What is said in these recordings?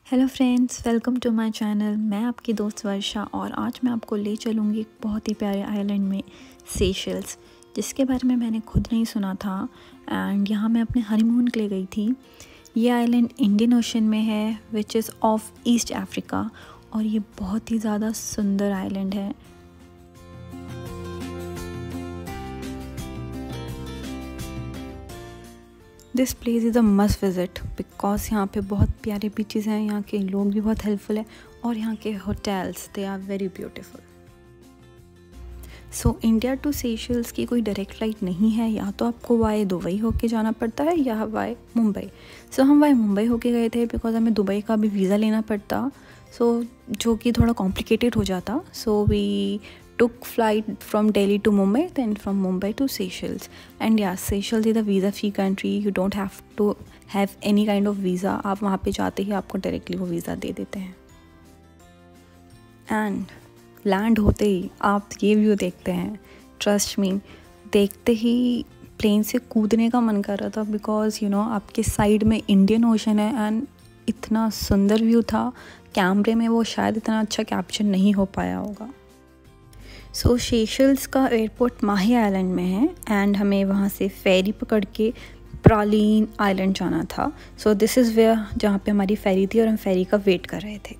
Hello friends, welcome to my channel. मैं आपकी दोस्त वर्षा और आज मैं आपको ले चलूँगी एक बहुत ही प्यारे आइलैंड में, सेशल्स, जिसके बारे में मैंने खुद नहीं सुना था एंड यहाँ मैं अपने हनीमून के लिए गई थी। ये आइलैंड इंडियन ओशन में है which is of east Africa और ये बहुत ही ज़्यादा सुंदर आइलैंड है। This place is a must visit because यहाँ पे बहुत प्यारे बीचेस हैं, यहाँ के लोग भी बहुत हेल्पफुल हैं और यहाँ के hotels they are very beautiful. So India to Seychelles की कोई डायरेक्ट फ्लाइट नहीं है, या तो आपको वाई दुबई होके जाना पड़ता है या वाई मुंबई। सो हम वाई मुंबई होके गए थे बिकॉज हमें दुबई का भी वीज़ा लेना पड़ता, जो कि थोड़ा कॉम्प्लिकेटेड हो जाता। So we took flight from Delhi to Mumbai, then from Mumbai to Seychelles. And yeah, Seychelles is a visa-free country. You don't have to have any kind of visa. आप वहाँ पे जाते ही आपको डायरेक्टली वो visa दे देते हैं। And land होते ही आप ये व्यू देखते हैं, ट्रस्ट मी, देखते ही प्लेन से कूदने का मन कर रहा था बिकॉज आपके साइड में इंडियन ओशन है एंड इतना सुंदर व्यू था। कैमरे में वो शायद इतना अच्छा कैप्चर नहीं हो पाया होगा। सो सेशल्स का एयरपोर्ट माही आइलैंड में है एंड हमें वहाँ से फेरी पकड़ के प्रालीन आइलैंड जाना था। सो दिस इज़ वेयर जहाँ पे हमारी फेरी थी और हम फेरी का वेट कर रहे थे।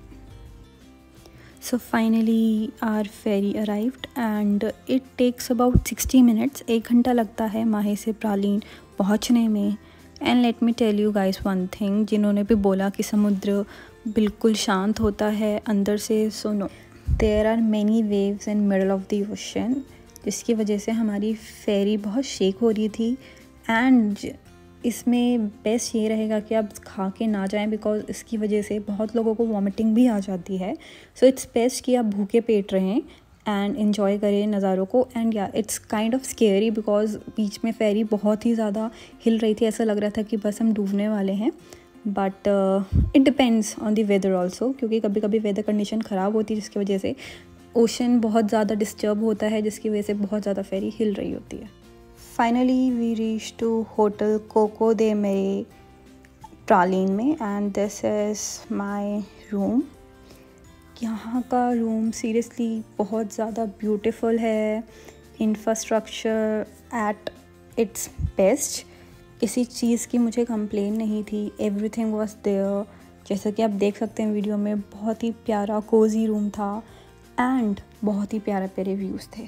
So finally our ferry arrived and it takes about 60 minutes. 1 घंटा लगता है माही से प्रालीन पहुँचने में। And let me tell you guys one thing, जिन्होंने भी बोला कि समुद्र बिल्कुल शांत होता है अंदर से, सुनो, there are many waves in middle of the ocean, जिसकी वजह से हमारी फेरी बहुत शेक हो रही थी। एंड इसमें बेस्ट ये रहेगा कि आप खा के ना जाएं बिकॉज इसकी वजह से बहुत लोगों को वॉमिटिंग भी आ जाती है। सो इट्स बेस्ट कि आप भूखे पेट रहें एंड इन्जॉय करें नज़ारों को। And yeah it's kind of scary because बीच में फेरी बहुत ही ज़्यादा हिल रही थी, ऐसा लग रहा था कि बस हम डूबने वाले हैं। But it depends on the weather also, क्योंकि कभी कभी वेदर कंडीशन ख़राब होती है जिसकी वजह से ओशन बहुत ज़्यादा डिस्टर्ब होता है, जिसकी वजह से बहुत ज़्यादा फेरी हिल रही होती है। Finally we reach to hotel Coco de Mer Praslin में and this is my room. यहाँ का रूम सीरियसली बहुत ज़्यादा ब्यूटीफुल है, इंफ्रास्ट्रक्चर एट इट्स बेस्ट, किसी चीज़ की मुझे कंप्लेन नहीं थी, एवरीथिंग वाज देयर। जैसा कि आप देख सकते हैं वीडियो में, बहुत ही प्यारा कोजी रूम था एंड बहुत ही प्यारे व्यूज़ थे।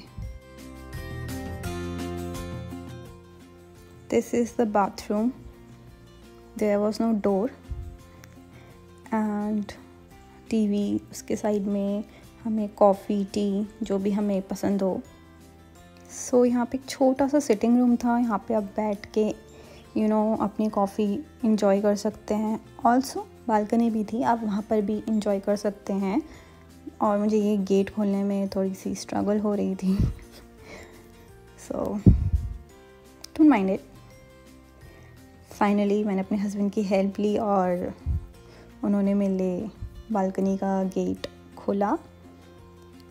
This is the bathroom, there was no door and TV उसके साइड में, हमें कॉफ़ी टी जो भी हमें पसंद हो। सो यहाँ पे एक छोटा सा सिटिंग रूम था, यहाँ पे आप बैठ के अपनी कॉफ़ी इंजॉय कर सकते हैं। ऑल्सो बालकनी भी थी, आप वहाँ पर भी इंजॉय कर सकते हैं। और मुझे ये गेट खोलने में थोड़ी सी स्ट्रगल हो रही थी, so don't mind it. Finally मैंने अपने हस्बैंड की हेल्प ली और उन्होंने मेरे लिए बालकनी का गेट खोला।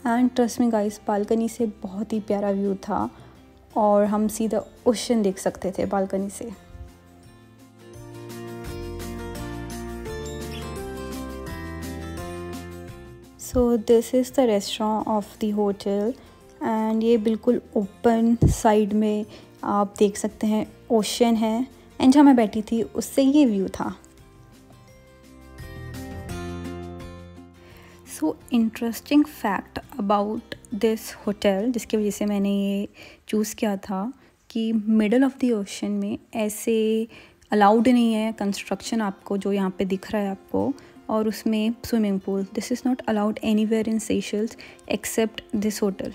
And trust me guys, balcony से बहुत ही प्यारा व्यू था और हम सीधा ओशन देख सकते थे बालकनी से। सो this is the restaurant of the hotel and ये बिल्कुल ओपन साइड में आप देख सकते हैं ओशन है एंड जहाँ मैं बैठी थी उससे ये व्यू था। So interesting fact about this hotel, जिसकी वजह से मैंने ये चूज़ किया था, कि मिडल ऑफ द ओशन में ऐसे अलाउड नहीं है कंस्ट्रक्शन आपको जो यहाँ पे दिख रहा है आपको, और उसमें swimming pool, this is not allowed anywhere in Seychelles except this hotel.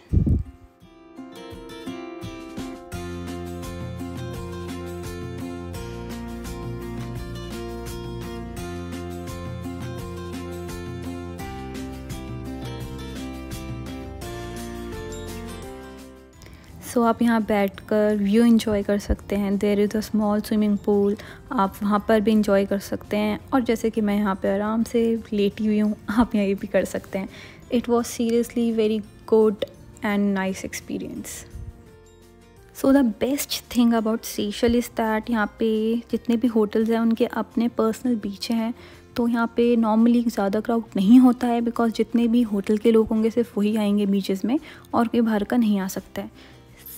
So आप यहाँ बैठकर व्यू एंजॉय कर सकते हैं। There is a small swimming pool, आप वहाँ पर भी इंजॉय कर सकते हैं। और जैसे कि मैं यहाँ पे आराम से लेटी हुई हूँ, आप यहाँ भी कर सकते हैं। It was seriously very good and nice experience. So the best thing about सेशल is that यहाँ पे जितने भी होटल्स हैं उनके अपने पर्सनल बीच हैं, तो यहाँ पे नॉर्मली ज़्यादा क्राउड नहीं होता है बिकॉज जितने भी होटल के लोग होंगे सिर्फ वही आएंगे बीचेस में, और कोई बाहर का नहीं आ सकता है।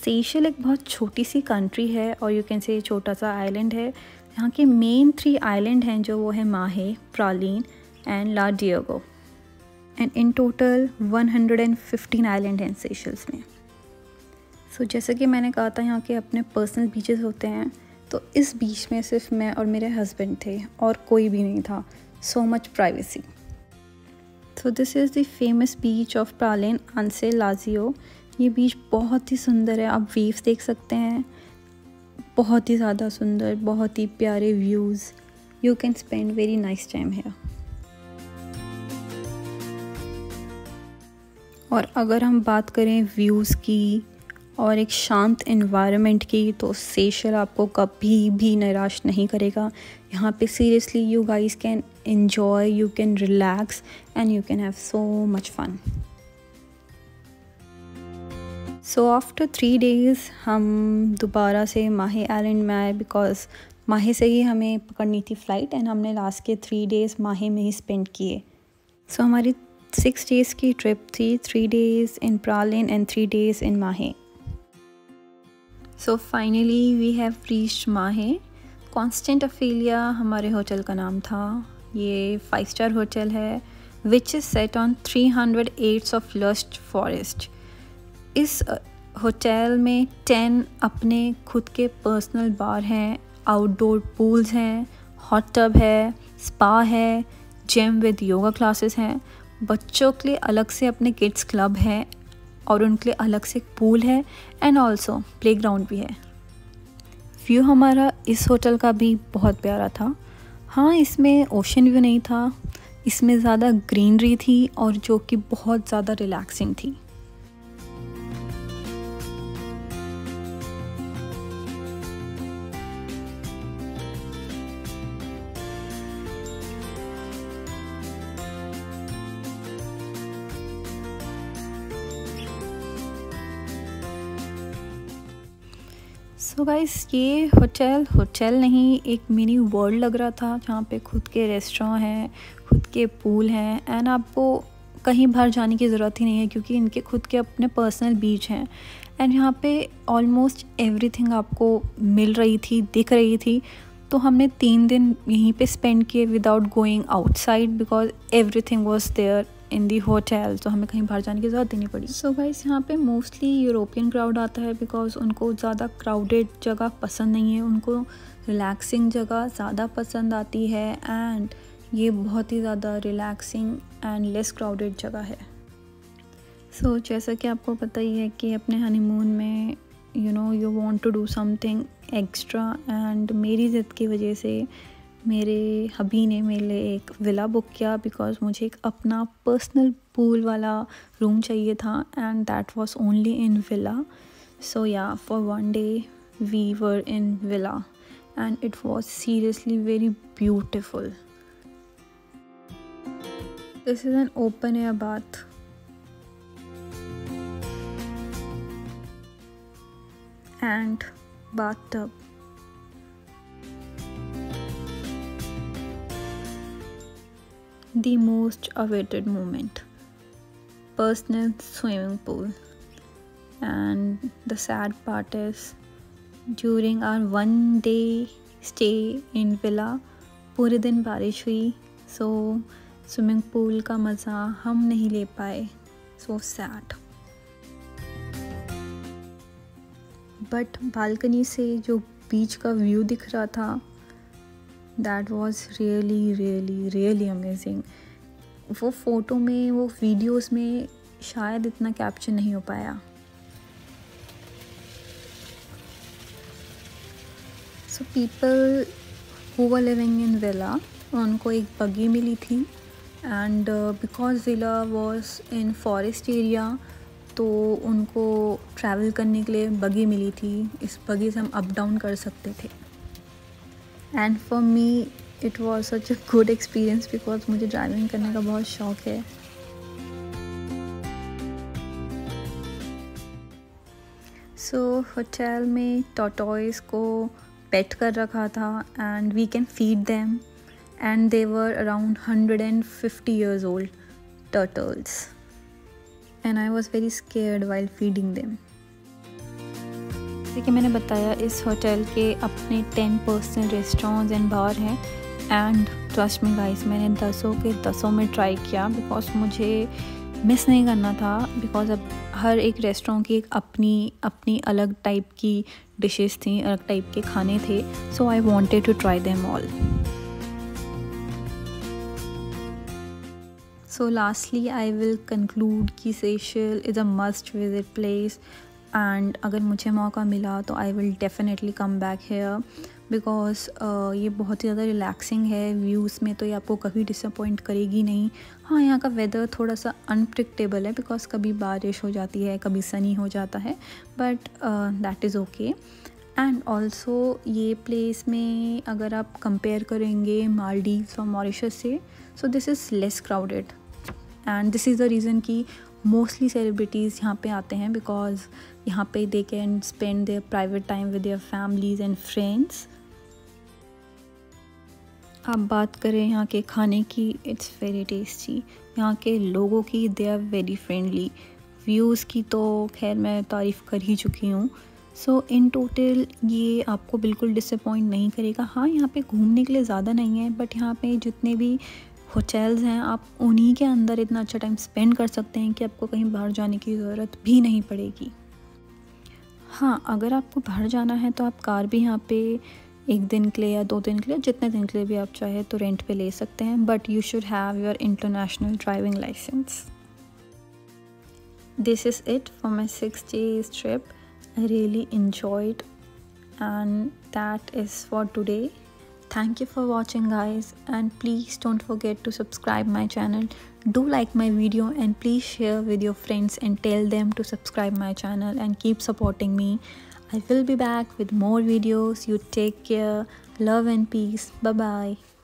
सेशल एक बहुत छोटी सी कंट्री है और यू कैन से छोटा सा आइलैंड है। यहाँ के मेन 3 आइलैंड हैं जो वो है Mahe, Praslin and La Digue, and in total 115 island हैं सेशल्स में। सो जैसे कि मैंने कहा था यहाँ के अपने पर्सनल बीचेस होते हैं, तो इस बीच में सिर्फ मैं और मेरे हस्बैंड थे और कोई भी नहीं था। So much privacy. So this is the famous beach of Praslin Anse Lazio. ये बीच बहुत ही सुंदर है, आप वेव्स देख सकते हैं, बहुत ही ज़्यादा सुंदर, बहुत ही प्यारे views. You can spend very nice time here. और अगर हम बात करें व्यूज़ की और एक शांत एनवायरनमेंट की, तो सेशल आपको कभी भी निराश नहीं करेगा। यहाँ पे seriously you guys can enjoy, you can relax and you can have so much fun. So after 3 days हम दोबारा से माहे आइलैंड में आए बिकॉज़ माहे से ही हमें पकड़नी थी फ़्लाइट, एंड हमने लास्ट के 3 days माहे में ही स्पेंड किए। सो हमारी 6 days की ट्रिप थी, 3 days in Praslin and 3 days in Mahe. So finally we have reached Mahe. Constance Ephelia हमारे होटल का नाम था। ये 5 स्टार होटल है which is set on 300 acres of lush forest. इस होटल में 10 अपने खुद के पर्सनल बार हैं, आउटडोर पूल्स हैं, हॉट टब है, स्पा है, जिम विद योगा क्लासेस हैं, बच्चों के लिए अलग से अपने किड्स क्लब है और उनके लिए अलग से एक पूल है, एंड ऑल्सो प्लेग्राउंड भी है। व्यू हमारा इस होटल का भी बहुत प्यारा था। हाँ, इसमें ओशन व्यू नहीं था, इसमें ज़्यादा ग्रीनरी थी और जो कि बहुत ज़्यादा रिलैक्सिंग थी। सो गाइस, ये होटल नहीं, एक मिनी वर्ल्ड लग रहा था जहाँ पे खुद के रेस्टोरेंट हैं, खुद के पूल हैं, एंड आपको कहीं बाहर जाने की ज़रूरत ही नहीं है क्योंकि इनके खुद के अपने पर्सनल बीच हैं। एंड यहाँ पे ऑलमोस्ट एवरीथिंग आपको मिल रही थी, दिख रही थी। तो हमने 3 दिन यहीं पे स्पेंड किए without going outside because everything was there in the hotel, तो हमें कहीं बाहर जाने की ज़रूरत ही नहीं पड़ी। सो गाइस, यहाँ पे मोस्टली यूरोपियन क्राउड आता है बिकॉज उनको ज़्यादा क्राउडेड जगह पसंद नहीं है, उनको रिलैक्सिंग जगह ज़्यादा पसंद आती है, एंड ये बहुत ही ज़्यादा रिलैक्सिंग एंड लेस क्राउडेड जगह है। सो जैसा कि आपको पता ही है कि अपने हनीमून में you want to do something extra, and मेरी ज़िद की वजह से मेरे हबी ने मेरे लिए एक विला बुक किया बिकॉज़ मुझे एक अपना पर्सनल पूल वाला रूम चाहिए था, and that was only in villa. So yeah, for 1 day we were in villa and it was seriously very beautiful. This is an open air bath. And bathtub. The most awaited moment, personal swimming pool. And the sad part is during our 1 day stay in villa पूरे दिन बारिश हुई, so swimming pool का मज़ा हम नहीं ले पाए। so sad. बट बालकनी से जो बीच का व्यू दिख रहा था, that was really really really amazing. वो फ़ोटो में, वो वीडियोस में शायद इतना कैप्चर नहीं हो पाया। So people who were living in villa, उनको एक बगी मिली थी, and because villa was in forest area, तो उनको ट्रैवल करने के लिए बगी मिली थी। इस बगी से हम अप डाउन कर सकते थे, and for me it was such a good experience because मुझे ड्राइविंग करने का बहुत शौक है। सो होटल में टॉर्टोइस को पेट कर रखा था, and we can feed them, and they were around 150 years old turtles, and I was very scared while feeding them. जैसे कि मैंने बताया, इस होटल के अपने 10% रेस्टोरेंट्स एंड बार हैं, एंड ट्रस्ट मी गाइस, मैंने 10 के 10 में ट्राई किया बिकॉज मुझे मिस नहीं करना था, बिकॉज अब हर एक रेस्टोरेंट की एक अपनी अलग टाइप की डिशेस थी, अलग टाइप के खाने थे, so I wanted to try them all. So lastly I will conclude कि सेशल is a must visit place, and अगर मुझे मौका मिला तो I will definitely come back here because ये बहुत ही ज़्यादा रिलैक्सिंग है. व्यूज़ में तो ये आपको कभी डिसअपॉइंट करेगी नहीं. हाँ, यहाँ का वेदर थोड़ा सा अनप्रिडिक्टेबल है बिकॉज कभी बारिश हो जाती है, कभी सनी हो जाता है, but that is okay. And also ये प्लेस में अगर आप कंपेयर करेंगे मालदीव्स और मॉरिशस से, सो this is less crowded, and this is the reason कि मोस्टली सेलिब्रिटीज़ यहाँ पे आते हैं बिकॉज यहाँ पे they can spend there private time with their families and friends. आप बात करें यहाँ के खाने की, इट्स वेरी टेस्टी. यहाँ के लोगों की, they are very friendly. Views की तो खैर मैं तारीफ़ कर ही चुकी हूँ. सो इन टोटल ये आपको बिल्कुल डिसअपॉइंट नहीं करेगा. हाँ, यहाँ पे घूमने के लिए ज़्यादा नहीं है, बट यहाँ पे जितने भी होटल्स हैं आप उन्हीं के अंदर इतना अच्छा टाइम स्पेंड कर सकते हैं कि आपको कहीं बाहर जाने की ज़रूरत भी नहीं पड़ेगी. हाँ, अगर आपको बाहर जाना है तो आप कार भी यहाँ पे 1 दिन के लिए या 2 दिन के लिए, जितने दिन के लिए भी आप चाहे तो रेंट पे ले सकते हैं, but you should have your international driving licence. This is it for my 6 days trip. I really enjoyed, and that is for today. Thank you for watching guys, and please don't forget to subscribe my channel. Do like my video and please share with your friends and tell them to subscribe my channel and keep supporting me. I will be back with more videos. You take care. Love and peace. Bye bye.